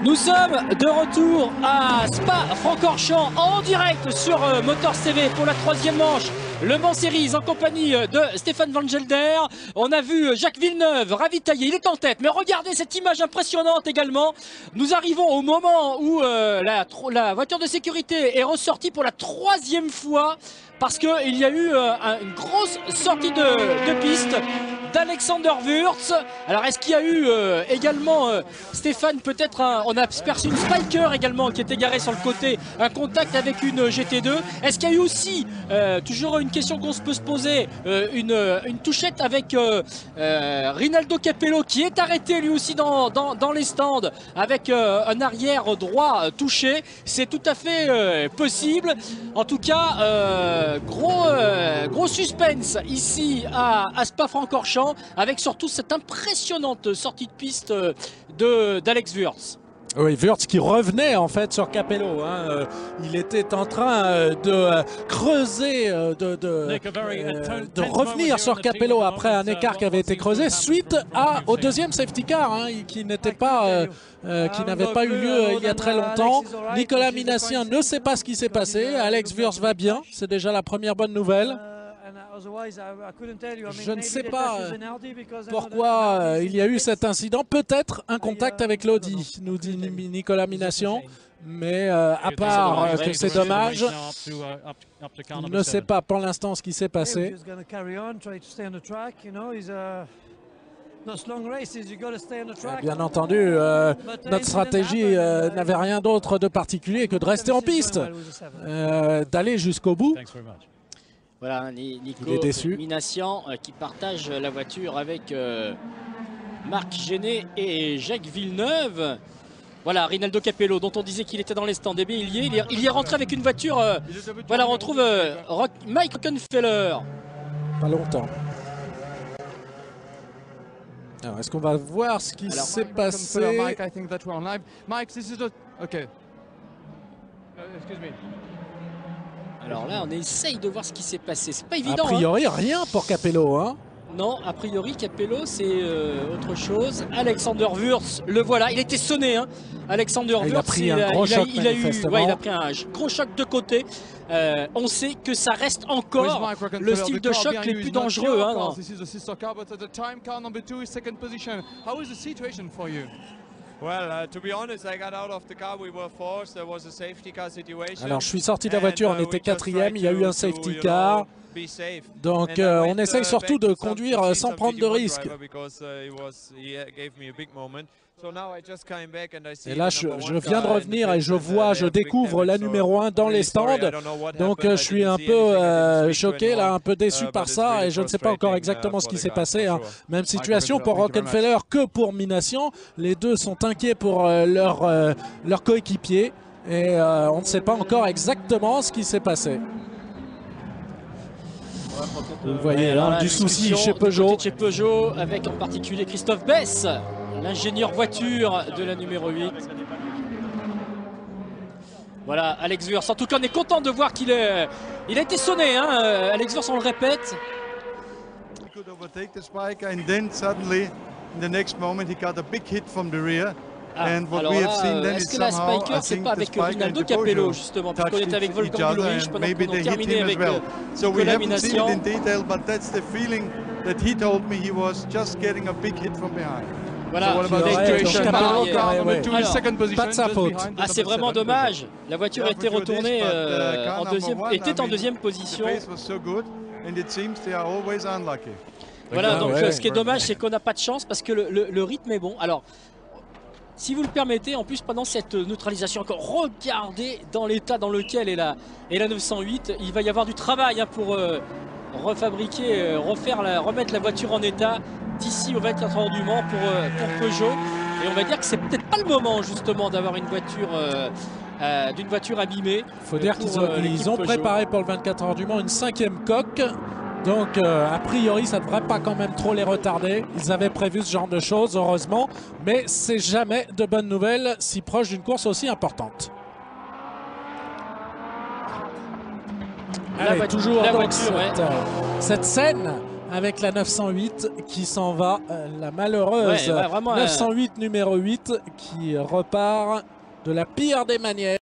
Nous sommes de retour à Spa-Francorchamps en direct sur Motors TV pour la troisième manche. Le Mans Series en compagnie de Stéphane Van Gelder. On a vu Jacques Villeneuve ravitaillé, il est en tête. Mais regardez cette image impressionnante également. Nous arrivons au moment où la voiture de sécurité est ressortie pour la troisième fois. Parce qu'il y a eu une grosse sortie de piste d'Alexander Wurz. Alors est-ce qu'il y a eu également, Stéphane, peut-être on a perçu une Spiker également qui était garée sur le côté, un contact avec une GT2. Est-ce qu'il y a eu aussi, toujours une question qu'on peut se poser, une touchette avec Rinaldo Capello qui est arrêté lui aussi dans les stands avec un arrière droit touché. C'est tout à fait possible. En tout cas, gros suspense ici à Spa-Francorchamps avec surtout cette impressionnante sortie de piste d'Alex Wurz. Oui, Wurz qui revenait en fait sur Capello. Il était en train de creuser, de revenir sur Capello après un écart qui avait été creusé suite au deuxième safety car qui n'avait pas eu lieu il y a très longtemps. Nicolas Minassien ne sait pas ce qui s'est passé. Alex Wurz va bien, c'est déjà la première bonne nouvelle. Je ne sais pas pourquoi il y a eu cet incident. Peut-être un contact avec l'Audi, nous dit Nicolas Minassian. Mais à part que c'est dommage, il ne sait pas pour l'instant ce qui s'est passé. Bien entendu, notre stratégie n'avait rien d'autre de particulier que de rester en piste, d'aller jusqu'au bout. Voilà, Nico Minassian qui partage la voiture avec Marc Genet et Jacques Villeneuve. Voilà, Rinaldo Capello, dont on disait qu'il était dans les stands. Eh bien, il y est rentré avec une voiture. Voilà, on retrouve Mike Rockenfeller. Pas longtemps. Alors, est-ce qu'on va voir ce qui s'est passé? Mike, this is okay. Excuse me. Alors là, on essaye de voir ce qui s'est passé. C'est pas évident. A priori, rien pour Capello. Non, a priori, Capello, c'est autre chose. Alexander Wurz, le voilà. Il était sonné. Alexander Wurz, il a pris un gros choc, il a pris un gros choc de côté. On sait que ça reste encore le style de choc les plus dangereux. Alors je suis sorti de la voiture, on était quatrième, il y a eu un safety car. Donc on essaye surtout de conduire sans prendre de risques. Et là je viens de revenir et je découvre la numéro 1 dans les stands. Donc je suis un peu choqué, là, un peu déçu par ça et je ne sais pas encore exactement ce qui s'est passé. Même situation pour Rockenfeller que pour Minassian. Les deux sont inquiets pour leur coéquipier et on ne sait pas encore exactement ce qui s'est passé. Vous voyez là, du souci chez Peugeot. Chez Peugeot, avec en particulier Christophe Bess, l'ingénieur voiture de la numéro 8. Voilà, Alex Wurz. En tout cas, on est content de voir qu'il a été sonné. Alex Wurz, on le répète. Alors est-ce que la Spiker, c'est pas avec Rinaldo Capello, justement, puisqu'on était avec Volkan Ulrich pendant qu'on a terminé avec Nicolas Minassian. Voilà, pas de sa faute. C'est vraiment dommage. La voiture était retournée était en deuxième position. Voilà, donc ce qui est dommage, c'est qu'on n'a pas de chance parce que le rythme est bon. Alors, si vous le permettez, en plus pendant cette neutralisation encore, regardez dans l'état dans lequel est la 908. Il va y avoir du travail pour refabriquer, remettre la voiture en état d'ici aux 24 heures du Mans pour Peugeot. Et on va dire que c'est peut-être pas le moment justement d'avoir une voiture d'une voiture abîmée. Il faut dire qu'ils ont préparé pour le 24 heures du Mans une 5e coque. Donc a priori ça ne devrait pas quand même trop les retarder. Ils avaient prévu ce genre de choses heureusement. Mais c'est jamais de bonnes nouvelles si proche d'une course aussi importante. Allez, toujours cette scène avec la 908 qui s'en va, la malheureuse 908 numéro 8 qui repart de la pire des manières.